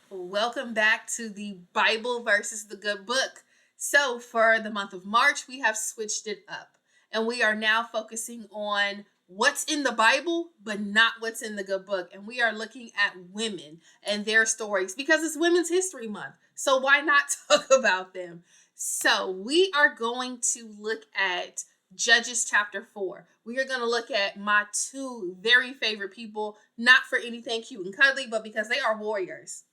Welcome back to the Bible versus the Good Book. So, for the month of March, we have switched it up and we are now focusing on what's in the Bible, but not what's in the Good Book. And we are looking at women and their stories because it's Women's History Month. So, why not talk about them? So, we are going to look at Judges chapter 4. We are going to look at my two very favorite people, not for anything cute and cuddly, but because they are warriors.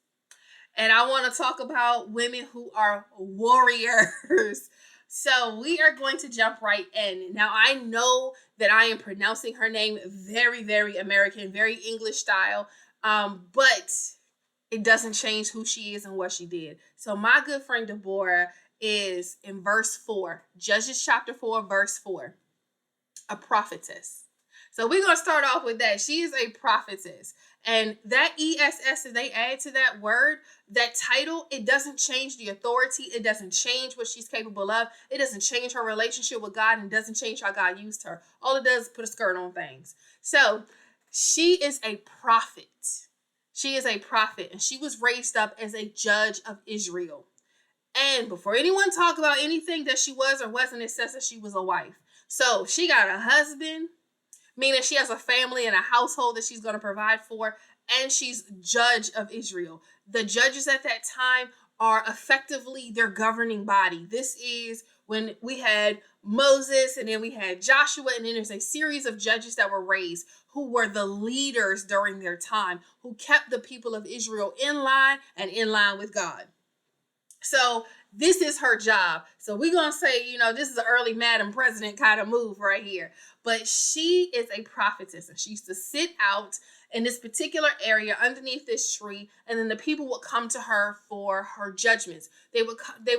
And I want to talk about women who are warriors. So we are going to jump right in. Now, I know that I am pronouncing her name very, very American, very English style, but it doesn't change who she is and what she did. So my good friend Deborah is in verse 4, Judges chapter 4, verse 4, a prophetess. So we're going to start off with that. She is a prophetess. And that ESS that they add to that word, that title, it doesn't change the authority. It doesn't change what she's capable of. It doesn't change her relationship with God, and doesn't change how God used her. All it does is put a skirt on things. So she is a prophet. She is a prophet, and she was raised up as a judge of Israel. And before anyone talk about anything that she was or wasn't, it says that she was a wife. So she got a husband, meaning she has a family and a household that she's going to provide for, and she's judge of Israel. The judges at that time are effectively their governing body. This is when we had Moses, and then we had Joshua, and then there's a series of judges that were raised who were the leaders during their time, who kept the people of Israel in line and in line with God. So this is her job. So we're going to say, this is an early Madam President kind of move right here. But she is a prophetess, and she used to sit out in this particular area underneath this tree, and then the people would come to her for her judgments. They would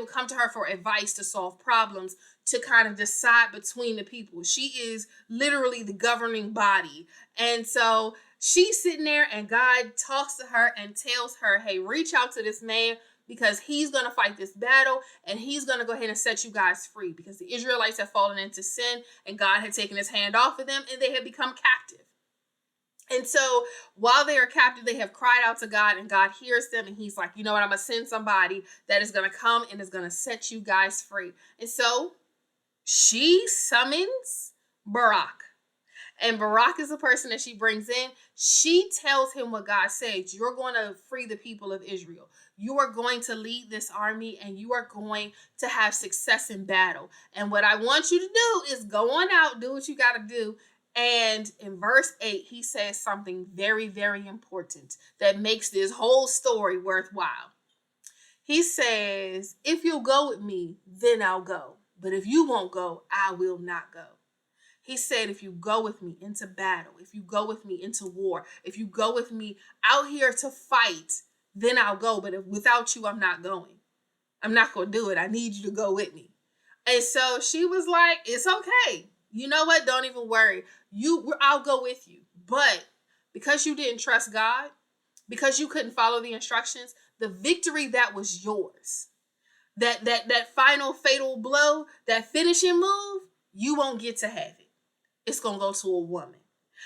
come to her for advice, to solve problems, to kind of decide between the people. She is literally the governing body. And so she's sitting there, and God talks to her and tells her, hey, reach out to this man, because he's going to fight this battle, and he's going to go ahead and set you guys free, because the Israelites have fallen into sin and God had taken his hand off of them and they had become captive. And so while they are captive, they have cried out to God, and God hears them, and he's like, you know what, I'm going to send somebody that is going to come and is going to set you guys free. And so she summons Barak. And Barak is the person that she brings in. She tells him what God says. You're going to free the people of Israel. You are going to lead this army, and you are going to have success in battle. And what I want you to do is go on out, do what you got to do. And in verse 8, he says something very, very important that makes this whole story worthwhile. He says, if you'll go with me, then I'll go. But if you won't go, I will not go. He said, if you go with me into battle, if you go with me into war, if you go with me out here to fight, then I'll go. But if without you, I'm not going. I'm not going to do it. I need you to go with me. And so she was like, it's okay. You know what? Don't even worry. I'll go with you. But because you didn't trust God, because you couldn't follow the instructions, the victory that was yours, that final fatal blow, that finishing move, you won't get to have it. It's going to go to a woman.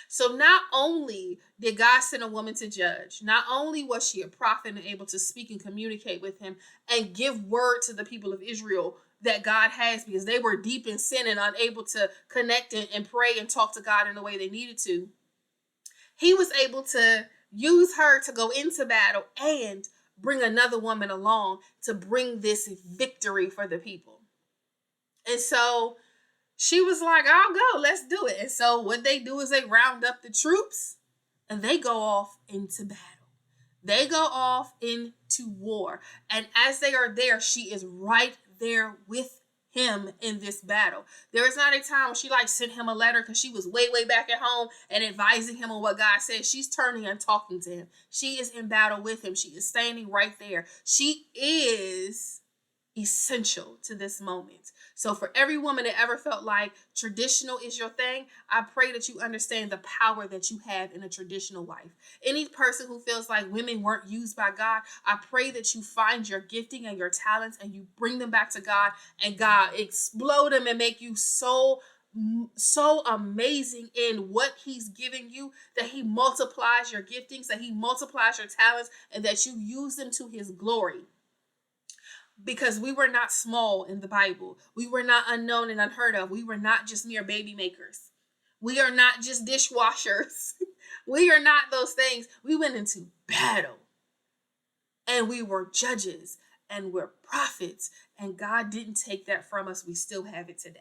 So not only did God send a woman to judge, not only was she a prophet and able to speak and communicate with him and give word to the people of Israel that God has, because they were deep in sin and unable to connect and pray and talk to God in the way they needed to. He was able to use her to go into battle and bring another woman along to bring this victory for the people. And so she was like, I'll go, let's do it. And so what they do is they round up the troops and they go off into battle. They go off into war. And as they are there, she is right there with him in this battle. There is not a time when she sent him a letter because she was way, way back at home and advising him on what God said. She's turning and talking to him. She is in battle with him. She is standing right there. She is essential to this moment. So for every woman that ever felt like traditional is your thing, I pray that you understand the power that you have in a traditional wife. Any person who feels like women weren't used by God, I pray that you find your gifting and your talents and you bring them back to God, and God explode them and make you so so amazing in what he's giving you, that he multiplies your giftings, that he multiplies your talents, and that you use them to his glory. Because we were not small in the Bible. We were not unknown and unheard of. We were not just mere baby makers. We are not just dishwashers. We are not those things. We went into battle. And we were judges and we're prophets. And God didn't take that from us. We still have it today.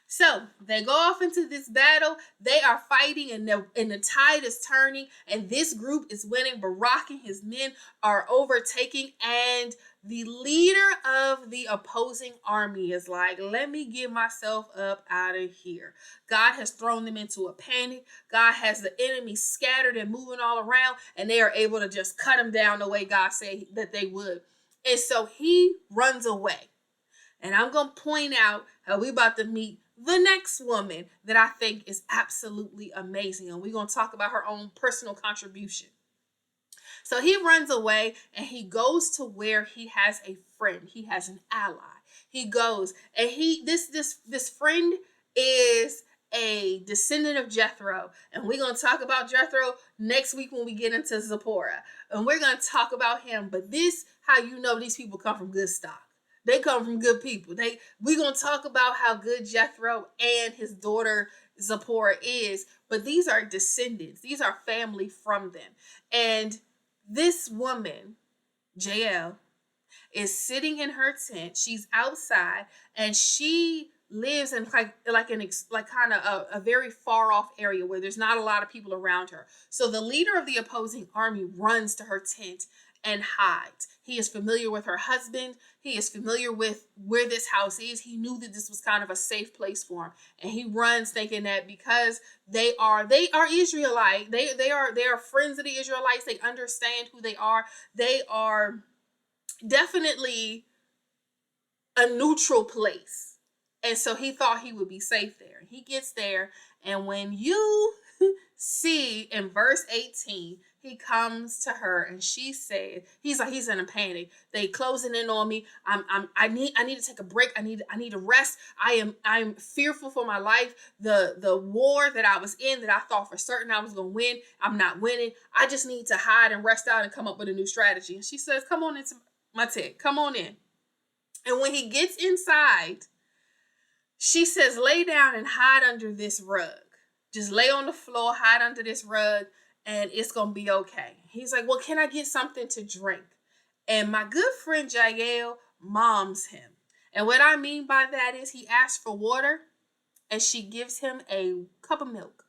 So they go off into this battle. They are fighting, and the tide is turning, and this group is winning. Barak and his men are overtaking, and the leader of the opposing army is like, let me get myself up out of here. God has thrown them into a panic. God has the enemy scattered and moving all around, and they are able to just cut them down the way God said that they would. And so he runs away. And I'm going to point out how we about to meet the next woman that I think is absolutely amazing. And we're going to talk about her own personal contribution. So he runs away and he goes to where he has a friend. He has an ally. He goes and this friend is a descendant of Jethro. And we're going to talk about Jethro next week when we get into Zipporah. And we're going to talk about him. But this, how you know these people come from good stock. They come from good people. We're going to talk about how good Jethro and his daughter Zipporah is. But these are descendants. These are family from them. And this woman, Jael, is sitting in her tent. She's outside, and she lives in kind of a very far off area where there's not a lot of people around her. So the leader of the opposing army runs to her tent and hides. He is familiar with her husband. He is familiar with where this house is. He knew that this was kind of a safe place for him. And he runs thinking that because they are Israelite, they are friends of the Israelites. They understand who they are. They are definitely a neutral place. And so he thought he would be safe there. He gets there, and when you see in verse 18, he comes to her and she said, he's in a panic. They closing in on me. I need to take a break. I need to rest. I'm fearful for my life. The war that I was in, that I thought for certain I was gonna win, I'm not winning. I just need to hide and rest out and come up with a new strategy. And she says, come on into my tent. Come on in. And when he gets inside, she says, lay down and hide under this rug. Just lay on the floor, hide under this rug, and it's going to be okay. He's like, well, can I get something to drink? And my good friend Jael moms him. And what I mean by that is he asks for water, and she gives him a cup of milk.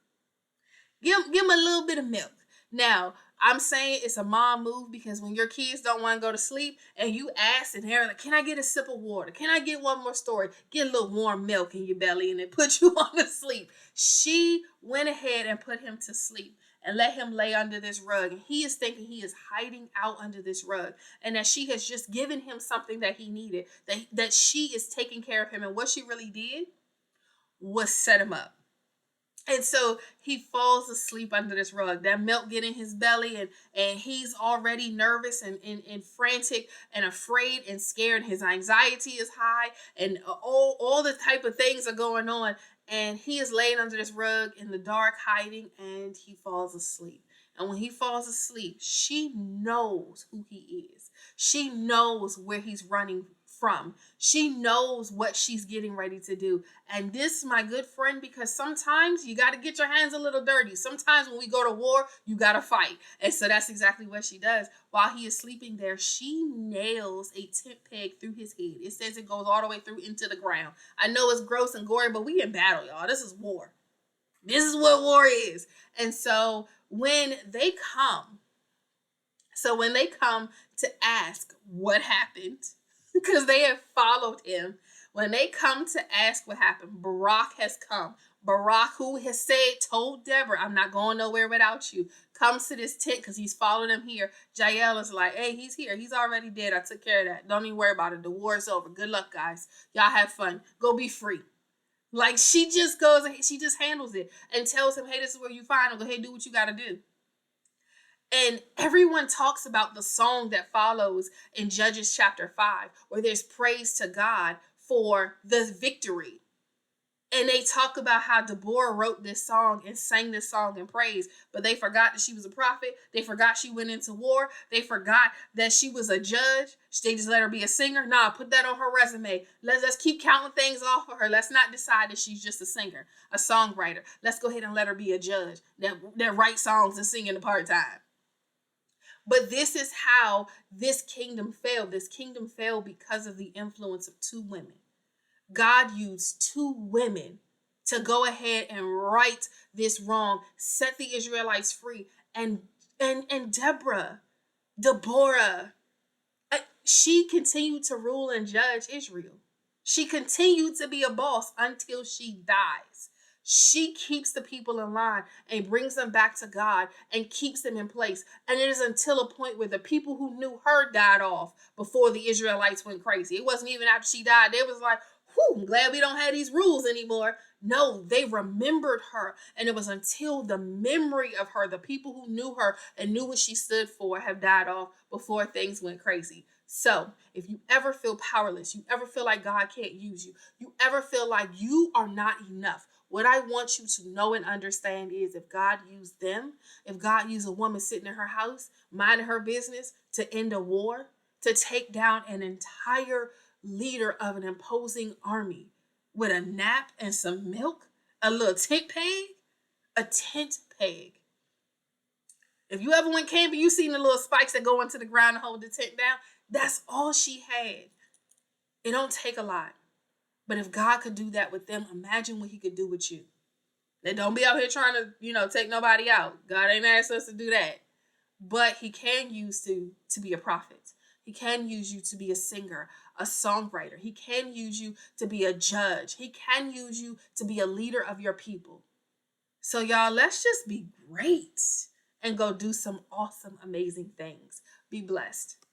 Give him a little bit of milk. Now, I'm saying it's a mom move because when your kids don't want to go to sleep and you ask and they're like, can I get a sip of water? Can I get one more story? Get a little warm milk in your belly and it puts you on to sleep. She went ahead and put him to sleep and let him lay under this rug. And he is thinking he is hiding out under this rug and that she has just given him something that he needed, that she is taking care of him. And what she really did was set him up. And so he falls asleep under this rug. That milk get in his belly, and he's already nervous and frantic and afraid and scared. His anxiety is high, and all the type of things are going on. And he is laying under this rug in the dark, hiding, and he falls asleep. And when he falls asleep, she knows who he is. She knows where he's running from. She knows what she's getting ready to do. And this, my good friend, because sometimes you got to get your hands a little dirty. Sometimes when we go to war, you got to fight. And so that's exactly what she does. While he is sleeping there, she nails a tent peg through his head. It says it goes all the way through into the ground. I know it's gross and gory, but we in battle, y'all. This is war. This is what war is. And so when they come to ask what happened, because they have followed him. When they come to ask what happened, Barak has come. Barak, who has told Deborah, I'm not going nowhere without you, comes to this tent because he's followed him here. Jael is like, hey, he's here. He's already dead. I took care of that. Don't even worry about it. The war is over. Good luck, guys. Y'all have fun. Go be free. Like, she just goes and she just handles it and tells him, hey, this is where you find him. Go ahead, do what you got to do. And everyone talks about the song that follows in Judges chapter 5, where there's praise to God for the victory. And they talk about how Deborah wrote this song and sang this song in praise, but they forgot that she was a prophet. They forgot she went into war. They forgot that she was a judge. They just let her be a singer. Nah, put that on her resume. Let's keep counting things off of her. Let's not decide that she's just a singer, a songwriter. Let's go ahead and let her be a judge that writes songs and sing in the part-time. But this is how this kingdom failed. This kingdom failed because of the influence of two women. God used two women to go ahead and right this wrong, set the Israelites free. And Deborah, she continued to rule and judge Israel. She continued to be a boss until she dies. She keeps the people in line and brings them back to God and keeps them in place. And it is until a point where the people who knew her died off before the Israelites went crazy. It wasn't even after she died. They was like, whew, I'm glad we don't have these rules anymore. No, they remembered her. And it was until the memory of her, the people who knew her and knew what she stood for, have died off before things went crazy. So if you ever feel powerless, you ever feel like God can't use you, you ever feel like you are not enough, what I want you to know and understand is if God used them, if God used a woman sitting in her house, minding her business to end a war, to take down an entire leader of an imposing army with a nap and some milk, a little tent peg, a tent peg. If you ever went camping, you seen the little spikes that go into the ground and hold the tent down. That's all she had. It don't take a lot. But if God could do that with them, imagine what he could do with you. Now, don't be out here trying to, take nobody out. God ain't asked us to do that. But he can use you to be a prophet. He can use you to be a singer, a songwriter. He can use you to be a judge. He can use you to be a leader of your people. So y'all, let's just be great and go do some awesome, amazing things. Be blessed.